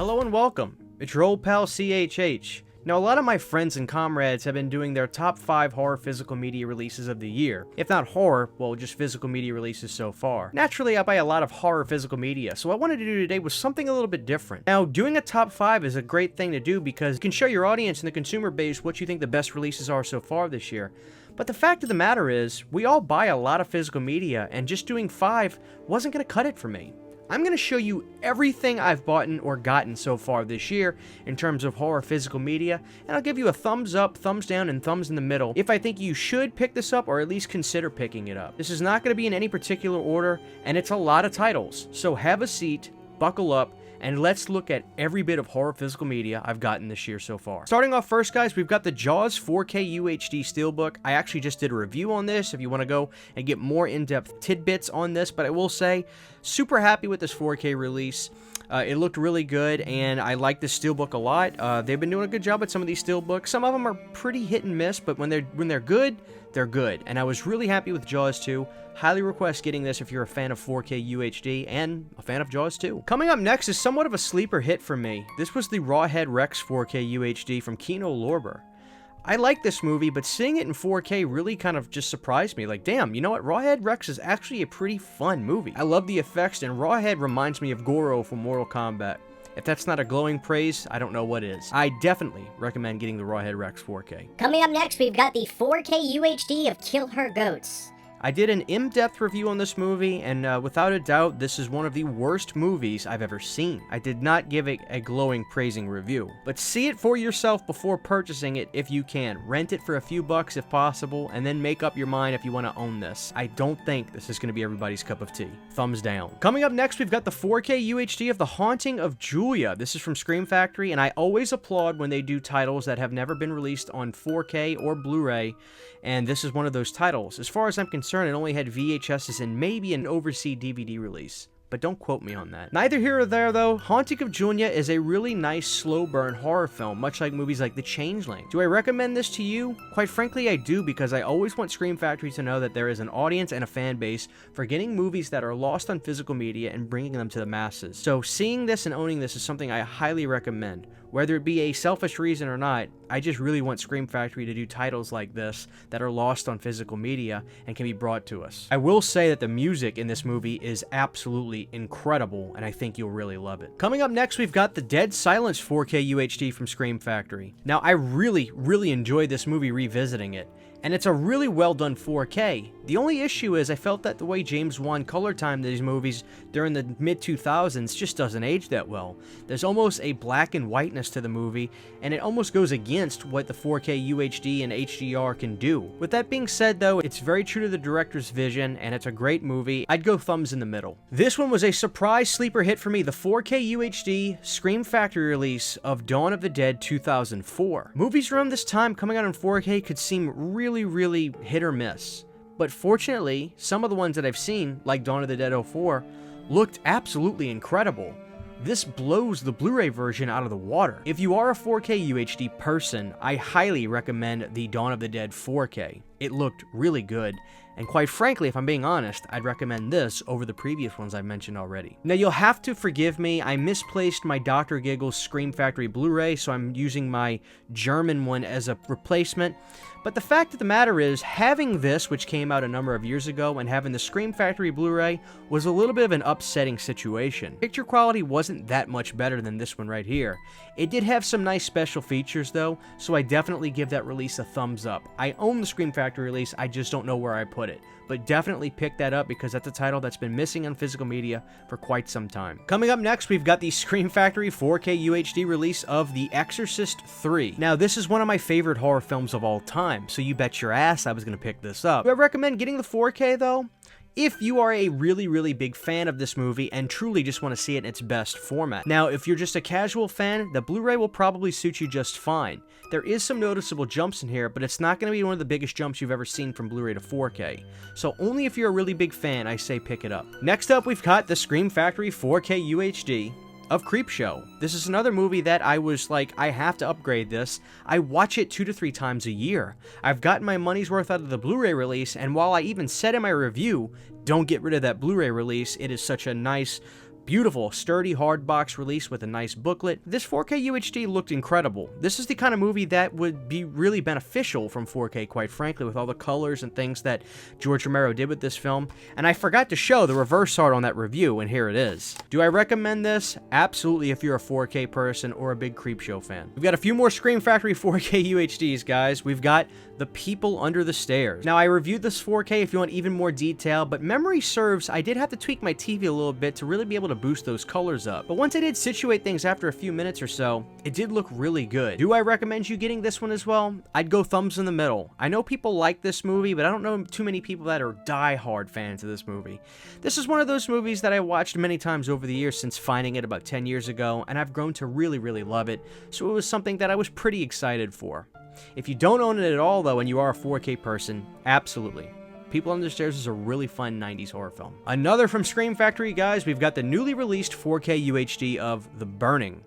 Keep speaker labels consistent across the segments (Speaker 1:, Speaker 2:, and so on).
Speaker 1: Hello and welcome. It's your old pal CHH. Now, a lot of my friends and comrades have been doing their top 5 horror physical media releases of the year. If not horror, well, just physical media releases so far. Naturally, I buy a lot of horror physical media, so what I wanted to do today was something a little bit different. Now, doing a top 5 is a great thing to do because you can show your audience and the consumer base what you think the best releases are so far this year. But the fact of the matter is, we all buy a lot of physical media, and just doing 5 wasn't going to cut it for me. I'm going to show you everything I've bought or gotten so far this year in terms of horror physical media, and I'll give you a thumbs up, thumbs down, and thumbs in the middle if I think you should pick this up or at least consider picking it up. This is not going to be in any particular order, and it's a lot of titles, so have a seat, buckle up, and let's look at every bit of horror physical media I've gotten this year so far. Starting off first, guys, we've got the Jaws 4K UHD Steelbook. I actually just did a review on this if you want to go and get more in-depth tidbits on this, but I will say, super happy with this 4K release. It looked really good, and I like this Steelbook a lot. They've been doing a good job with some of these Steelbooks. Some of them are pretty hit and miss, but when they're good, they're good. And I was really happy with Jaws 2. Highly request getting this if you're a fan of 4K UHD and a fan of Jaws 2. Coming up next is somewhat of a sleeper hit for me. This was the Rawhead Rex 4K UHD from Kino Lorber. I like this movie, but seeing it in 4K really kind of just surprised me. Like, damn, you know what? Rawhead Rex is actually a pretty fun movie. I love the effects, and Rawhead reminds me of Goro from Mortal Kombat. If that's not a glowing praise, I don't know what is. I definitely recommend getting the Rawhead Rex 4K.
Speaker 2: Coming up next, we've got the 4K UHD of Kill Her Goats.
Speaker 1: I did an in-depth review on this movie, and without a doubt, this is one of the worst movies I've ever seen. I did not give it a glowing, praising review. But see it for yourself before purchasing it if you can. Rent it for a few bucks if possible, and then make up your mind if you want to own this. I don't think this is going to be everybody's cup of tea. Thumbs down. Coming up next, we've got the 4K UHD of The Haunting of Julia. This is from Scream Factory, and I always applaud when they do titles that have never been released on 4K or Blu-ray, and this is one of those titles. As far as I'm concerned, it only had VHSs and maybe an overseas DVD release, but don't quote me on that. Neither here or there, though. Haunting of Julia is a really nice slow burn horror film, much like movies like The Changeling. Do I recommend this to you? Quite frankly, I do, because I always want Scream Factory to know that there is an audience and a fan base for getting movies that are lost on physical media and bringing them to the masses. So seeing this and owning this is something I highly recommend. Whether it be a selfish reason or not, I just really want Scream Factory to do titles like this that are lost on physical media and can be brought to us. I will say that the music in this movie is absolutely incredible, and I think you'll really love it. Coming up next, we've got the Dead Silence 4K UHD from Scream Factory. Now, I really enjoyed this movie revisiting it, and it's a really well done 4K. The only issue is I felt that the way James Wan color timed these movies during the mid-2000s just doesn't age that well. There's almost a black and whiteness to the movie, and it almost goes against what the 4K UHD and HDR can do. With that being said, though, it's very true to the director's vision, and it's a great movie. I'd go thumbs in the middle. This one was a surprise sleeper hit for me, the 4K UHD Scream Factory release of Dawn of the Dead 2004. Movies around this time coming out in 4K could seem really hit or miss. But fortunately, some of the ones that I've seen, like Dawn of the Dead 04, looked absolutely incredible. This blows the Blu-ray version out of the water. If you are a 4K UHD person, I highly recommend the Dawn of the Dead 4K. It looked really good, and quite frankly, if I'm being honest, I'd recommend this over the previous ones I mentioned already. Now, you'll have to forgive me, I misplaced my Dr. Giggles Scream Factory Blu-ray, so I'm using my German one as a replacement. But the fact of the matter is, having this, which came out a number of years ago, and having the Scream Factory Blu-ray was a little bit of an upsetting situation. Picture quality wasn't that much better than this one right here. It did have some nice special features though, so I definitely give that release a thumbs up. I own the Scream Factory release, I just don't know where I put it. But definitely pick that up because that's a title that's been missing on physical media for quite some time. Coming up next, we've got the Scream Factory 4K UHD release of The Exorcist 3. Now, this is one of my favorite horror films of all time, so you bet your ass I was going to pick this up. Do I recommend getting the 4K though? If you are a really big fan of this movie and truly just want to see it in its best format. Now, if you're just a casual fan, the Blu-ray will probably suit you just fine. There is some noticeable jumps in here, but it's not going to be one of the biggest jumps you've ever seen from Blu-ray to 4K. So only if you're a really big fan, I say pick it up. Next up, we've got the Scream Factory 4K UHD of Creepshow. This is another movie that I was like, I have to upgrade this. I watch it 2 to 3 times a year. I've gotten my money's worth out of the Blu-ray release, and while I even said in my review, don't get rid of that Blu-ray release, it is such a nice Beautiful, sturdy hardbox release with a nice booklet. This 4K UHD looked incredible. This is the kind of movie that would be really beneficial from 4K, quite frankly, with all the colors and things that George Romero did with this film. And I forgot to show the reverse art on that review, and here it is. Do I recommend this? Absolutely, if you're a 4K person or a big Creepshow fan. We've got a few more Scream Factory 4K UHDs, guys. We've got The People Under the Stairs. Now, I reviewed this 4K if you want even more detail, but memory serves, I did have to tweak my TV a little bit to really be able to boost those colors up. But once I did situate things after a few minutes or so, it did look really good. Do I recommend you getting this one as well? I'd go thumbs in the middle. I know people like this movie, but I don't know too many people that are die-hard fans of this movie. This is one of those movies that I watched many times over the years since finding it about 10 years ago, and I've grown to really, really love it, so it was something that I was pretty excited for. If you don't own it at all, though, and you are a 4K person, absolutely. People Under the Stairs is a really fun 90s horror film. Another from Scream Factory, guys, we've got the newly released 4K UHD of The Burning.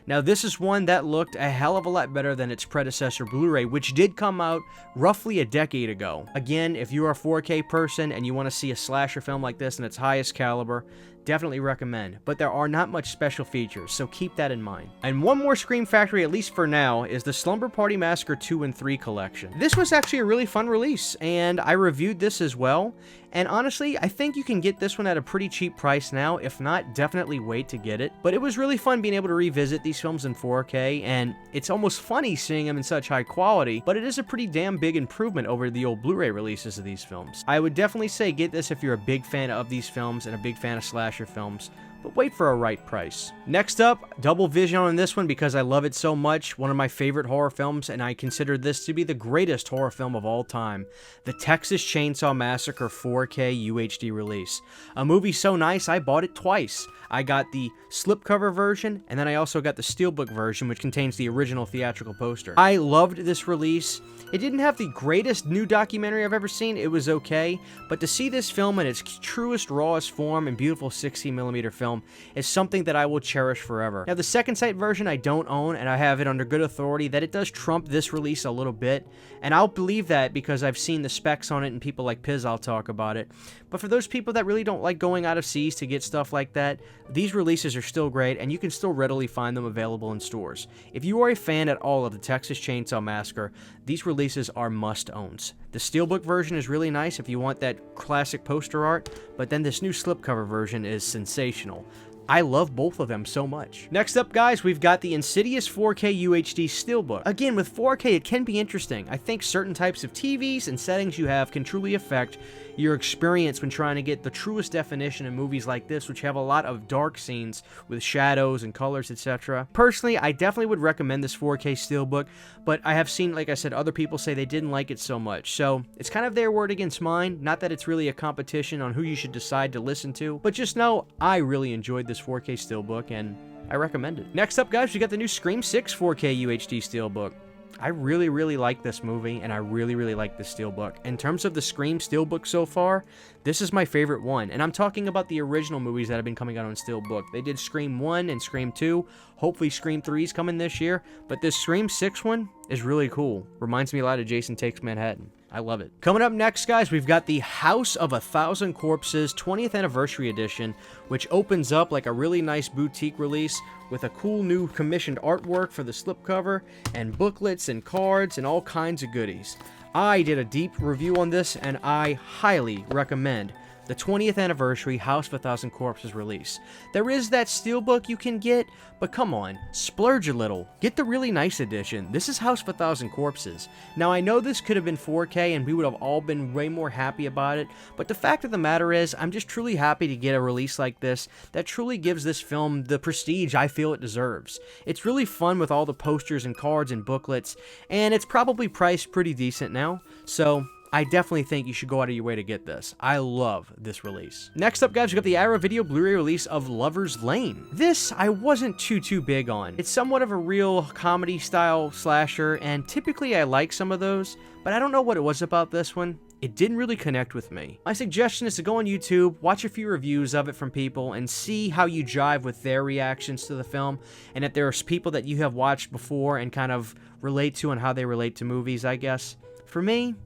Speaker 1: Now, this is one that looked a hell of a lot better than its predecessor Blu-ray, which did come out roughly a decade ago. Again, if you're a 4K person and you want to see a slasher film like this in its highest caliber, definitely recommend, but there are not much special features, so keep that in mind. And one more Scream Factory, at least for now, is the Slumber Party Massacre 2 and 3 collection. This was actually a really fun release, and I reviewed this as well, and honestly, I think you can get this one at a pretty cheap price now. If not, definitely wait to get it. But it was really fun being able to revisit these films in 4K, and it's almost funny seeing them in such high quality, but it is a pretty damn big improvement over the old Blu-ray releases of these films. I would definitely say get this if you're a big fan of these films and a big fan of slasher films, but wait for a right price. Next up, double vision on this one because I love it so much. One of my favorite horror films, and I consider this to be the greatest horror film of all time. The Texas Chainsaw Massacre 4K UHD release. A movie so nice, I bought it twice. I got the slipcover version, and then I also got the Steelbook version, which contains the original theatrical poster. I loved this release. It didn't have the greatest new documentary I've ever seen. It was okay, but to see this film in its truest, rawest form and beautiful 16mm film is something that I will cherish forever. Now, the second sight version I don't own, and I have it under good authority that it does trump this release a little bit, and I'll believe that because I've seen the specs on it and people like Piz, I'll talk about it. But for those people that really don't like going out of seas to get stuff like that, these releases are still great, and you can still readily find them available in stores. If you are a fan at all of the Texas Chainsaw Massacre, these releases are must-owns. The Steelbook version is really nice if you want that classic poster art, but then this new slipcover version is sensational. I love both of them so much. Next up, guys, we've got the Insidious 4K UHD Steelbook. Again, with 4K, it can be interesting. I think certain types of TVs and settings you have can truly affect your experience when trying to get the truest definition in movies like this, which have a lot of dark scenes with shadows and colors, etc. Personally, I definitely would recommend this 4K Steelbook, but I have seen, like I said, other people say they didn't like it so much. So it's kind of their word against mine. Not that it's really a competition on who you should decide to listen to, but just know I really enjoyed this 4K Steelbook and I recommend it. Next up, guys, we got the new Scream 6 4K UHD Steelbook. I really, really like this movie, and I really, really like this Steelbook. In terms of the Scream Steelbook so far, this is my favorite one, and I'm talking about the original movies that have been coming out on Steelbook. They did Scream 1 and Scream 2. Hopefully Scream 3 is coming this year, but this Scream 6 one is really cool. Reminds me a lot of Jason Takes Manhattan. I love it. Coming up next, guys, we've got the House of 1,000 Corpses 20th Anniversary Edition, which opens up like a really nice boutique release with a cool new commissioned artwork for the slipcover and booklets and cards and all kinds of goodies. I did a deep review on this, and I highly recommend the 20th Anniversary House of 1,000 Corpses release. There is that Steelbook you can get, but come on, splurge a little. Get the really nice edition. This is House of 1,000 Corpses. Now, I know this could have been 4K, and we would have all been way more happy about it, but the fact of the matter is, I'm just truly happy to get a release like this that truly gives this film the prestige I feel it deserves. It's really fun with all the posters and cards and booklets, and it's probably priced pretty decent now, so I definitely think you should go out of your way to get this. I love this release. Next up, guys, we got the Arrow Video Blu-ray release of Lover's Lane. This, I wasn't too big on. It's somewhat of a real comedy-style slasher, and typically I like some of those, but I don't know what it was about this one. It didn't really connect with me. My suggestion is to go on YouTube, watch a few reviews of it from people, and see how you jive with their reactions to the film, and if there's people that you have watched before and kind of relate to and how they relate to movies, I guess. For me,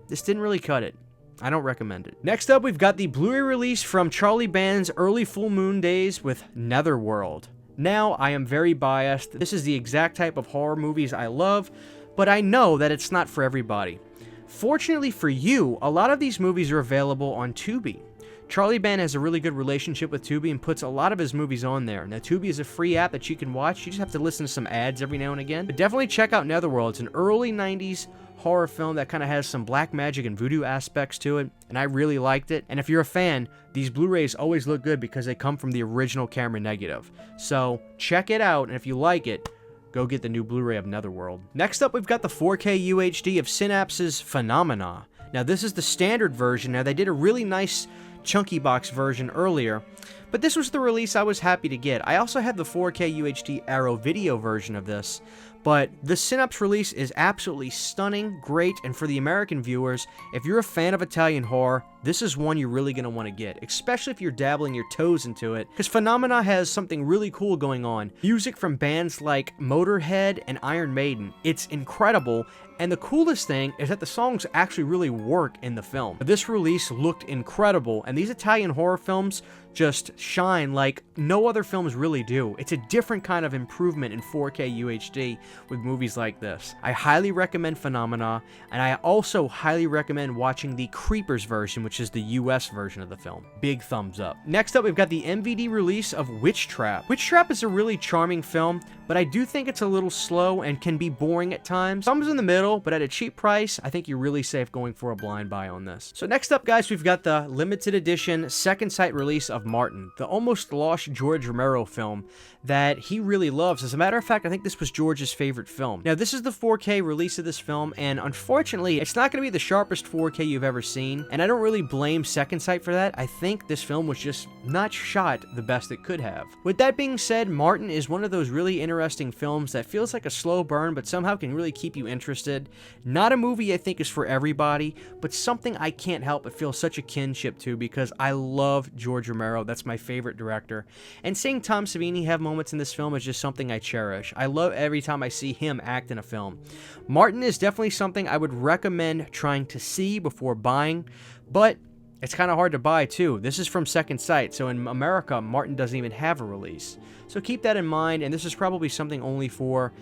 Speaker 1: this didn't really cut it. I don't recommend it. Next up, we've got the Blu-ray release from Charlie Band's early full moon days with Netherworld. Now, I am very biased. This is the exact type of horror movies I love, but I know that it's not for everybody. Fortunately for you, a lot of these movies are available on Tubi. Charlie Band has a really good relationship with Tubi and puts a lot of his movies on there. Now, Tubi is a free app that you can watch. You just have to listen to some ads every now and again. But definitely check out Netherworld. It's an early 90s horror film that kind of has some black magic and voodoo aspects to it, and I really liked it. And if you're a fan, these Blu-rays always look good because they come from the original camera negative. So check it out, and if you like it, go get the new Blu-ray of Netherworld. Next up, we've got the 4K UHD of Synapse's Phenomena. Now, this is the standard version. Now, they did a really nice chunky box version earlier, but this was the release I was happy to get. I also have the 4K UHD Arrow video version of this, but the Synapse release is absolutely stunning, great, and for the American viewers, if you're a fan of Italian horror, this is one you're really going to want to get, especially if you're dabbling your toes into it, because Phenomena has something really cool going on. Music from bands like Motorhead and Iron Maiden. It's incredible, and the coolest thing is that the songs actually really work in the film. This release looked incredible, and these Italian horror films just shine like no other films really do. It's a different kind of improvement in 4K UHD with movies like this. I highly recommend Phenomena, and I also highly recommend watching the Creepers version, which is the US version of the film. Big thumbs up. Next up, we've got the MVD release of Witch Trap. Witch Trap is a really charming film, but I do think it's a little slow and can be boring at times. Thumbs in the middle, but at a cheap price, I think you're really safe going for a blind buy on this. So next up, guys, we've got the limited edition second sight release of Martin, the almost lost George Romero film that he really loves. As a matter of fact, I think this was George's favorite film. Now, this is the 4K release of this film, and unfortunately, it's not going to be the sharpest 4K you've ever seen, and I don't really blame Second Sight for that. I think this film was just not shot the best it could have. With that being said, Martin is one of those really interesting films that feels like a slow burn, but somehow can really keep you interested. Not a movie I think is for everybody, but something I can't help but feel such a kinship to because I love George Romero. That's my favorite director. And seeing Tom Savini have moments in this film is just something I cherish. I love every time I see him act in a film. Martin is definitely something I would recommend trying to see before buying, but it's kind of hard to buy too. This is from Second Sight, so in America, Martin doesn't even have a release. So keep that in mind, and this is probably something only for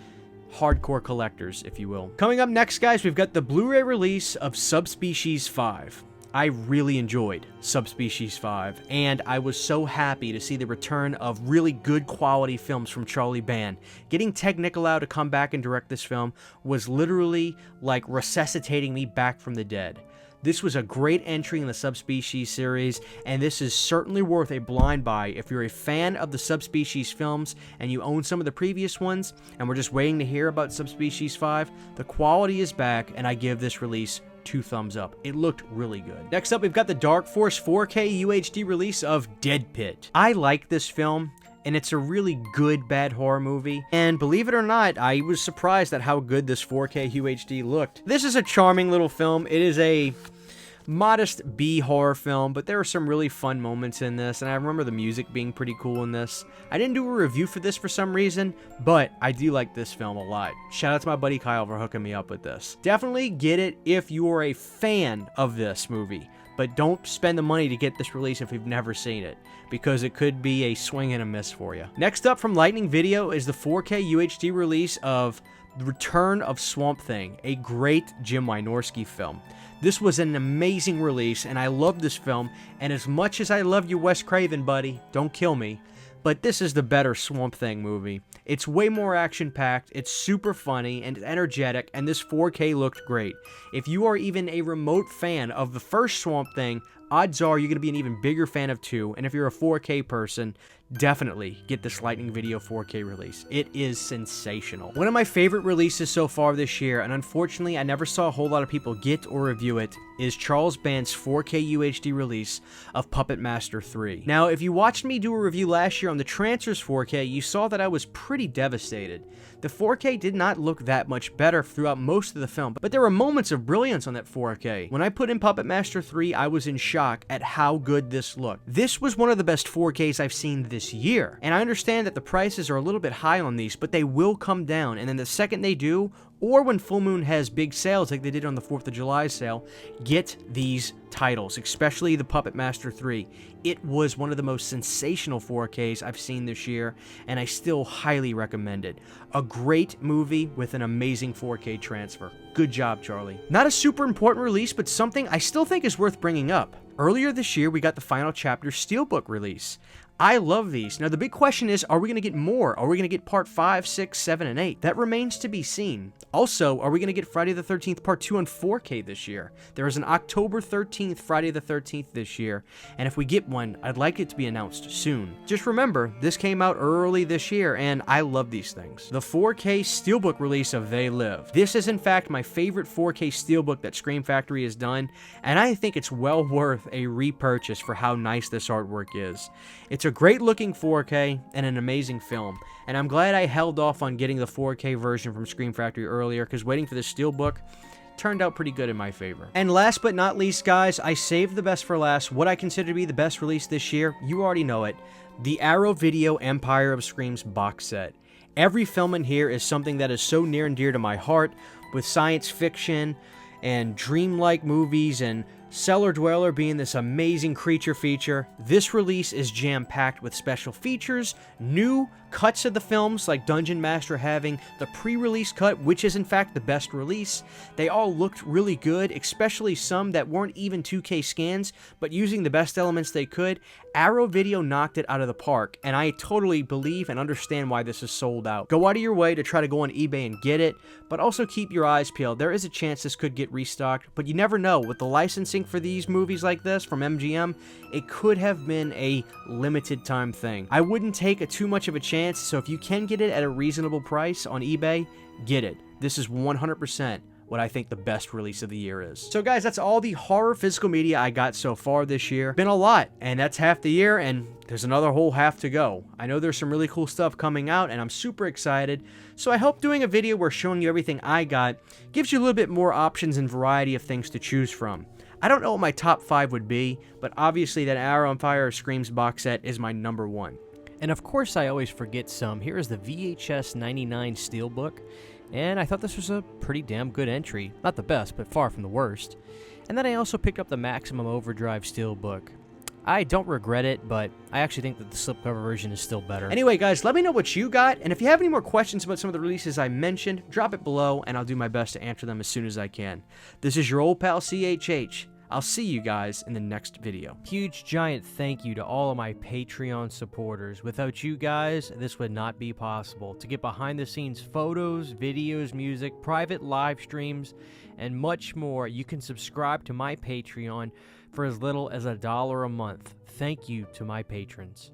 Speaker 1: hardcore collectors, if you will. Coming up next, guys, we've got the Blu-ray release of Subspecies 5. I really enjoyed Subspecies 5, and I was so happy to see the return of really good quality films from Charlie Band. Getting Ted Nicolau to come back and direct this film was literally like resuscitating me back from the dead. This was a great entry in the Subspecies series, and this is certainly worth a blind buy if you're a fan of the Subspecies films and you own some of the previous ones, and we're just waiting to hear about Subspecies 5. The quality is back, and I give this release 2 thumbs up. It looked really good. Next up, we've got the Dark Force 4K UHD release of Dead Pit. I like this film, and it's a really good bad horror movie, and believe it or not, I was surprised at how good this 4K UHD looked. This is a charming little film. It is a modest B horror film, but there are some really fun moments in this, and I remember the music being pretty cool in this. I didn't do a review for this for some reason, but I do like this film a lot. Shout out to my buddy Kyle for hooking me up with this. Definitely get it if you are a fan of this movie, but don't spend the money to get this release if you've never seen it, because it could be a swing and a miss for you. Next up from Lightning Video is the 4K UHD release of The Return of Swamp Thing, a great Jim Wynorski film. This was an amazing release, and I love this film, and as much as I love you, Wes Craven, buddy, don't kill me, but this is the better Swamp Thing movie. It's way more action-packed, it's super funny, and energetic, and this 4K looked great. If you are even a remote fan of the first Swamp Thing, odds are you're going to be an even bigger fan of 2, and if you're a 4K person, definitely get this Lightning Video 4K release. It is sensational. One of my favorite releases so far this year, and unfortunately I never saw a whole lot of people get or review it, is Charles Band's 4K UHD release of Puppet Master 3. Now, if you watched me do a review last year on the Trancers 4K, you saw that I was pretty devastated. The 4K did not look that much better throughout most of the film, but there were moments of brilliance on that 4K. When I put in Puppet Master 3, I was in shock at how good this looked. This was one of the best 4Ks I've seen this year, and I understand that the prices are a little bit high on these, but they will come down, and then the second they do, or when Full Moon has big sales like they did on the 4th of July sale, get these titles, especially the Puppet Master 3. It was one of the most sensational 4Ks I've seen this year, and I still highly recommend it. A great movie with an amazing 4K transfer. Good job, Charlie. Not a super important release, but something I still think is worth bringing up. Earlier this year, we got the final chapter Steelbook release. I love these. Now, the big question is, are we going to get more? Are we going to get part 5, 6, 7, and 8? That remains to be seen. Also, are we going to get Friday the 13th Part 2 on 4K this year? There is an October 13th Friday the 13th this year, and if we get one, I'd like it to be announced soon. Just remember, this came out early this year, and I love these things. The 4K Steelbook release of They Live. This is, in fact, my favorite 4K Steelbook that Scream Factory has done, and I think it's well worth a repurchase for how nice this artwork is. It's a great looking 4K and an amazing film, and I'm glad I held off on getting the 4K version from Scream Factory earlier, because waiting for the Steelbook turned out pretty good in my favor. And last but not least, guys, I saved the best for last. What I consider to be the best release this year, you already know it, the Arrow Video Empire of Screams box set. Every film in here is something that is so near and dear to my heart, with science fiction and dreamlike movies and Cellar Dweller being this amazing creature feature. This release is jam-packed with special features, new cuts of the films, like Dungeon Master having the pre-release cut, which is in fact the best release. They all looked really good, especially some that weren't even 2K scans, but using the best elements they could. Arrow Video knocked it out of the park, and I totally believe and understand why this is sold out. Go out of your way to try to go on eBay and get it, but also keep your eyes peeled. There is a chance this could get restocked, but you never know. With the licensing for these movies like this from MGM, it could have been a limited time thing. I wouldn't take too much of a chance, so if you can get it at a reasonable price on eBay, get it. This is 100% what I think the best release of the year is. So guys, that's all the horror physical media I got so far this year. Been a lot, and that's half the year, and there's another whole half to go. I know there's some really cool stuff coming out, and I'm super excited. So I hope doing a video where showing you everything I got gives you a little bit more options and variety of things to choose from. I don't know what my top 5 would be, but obviously that Arrow Empire of Screams box set is my number 1. And of course I always forget some. Here is the VHS 99 Steelbook, and I thought this was a pretty damn good entry. Not the best, but far from the worst. And then I also picked up the Maximum Overdrive Steelbook. I don't regret it, but I actually think that the slipcover version is still better. Anyway, guys, let me know what you got, and if you have any more questions about some of the releases I mentioned, drop it below, and I'll do my best to answer them as soon as I can. This is your old pal CHH. I'll see you guys in the next video. Huge giant thank you to all of my Patreon supporters. Without you guys, this would not be possible. To get behind the scenes photos, videos, music, private live streams, and much more, you can subscribe to my Patreon for as little as $1 a month. Thank you to my patrons.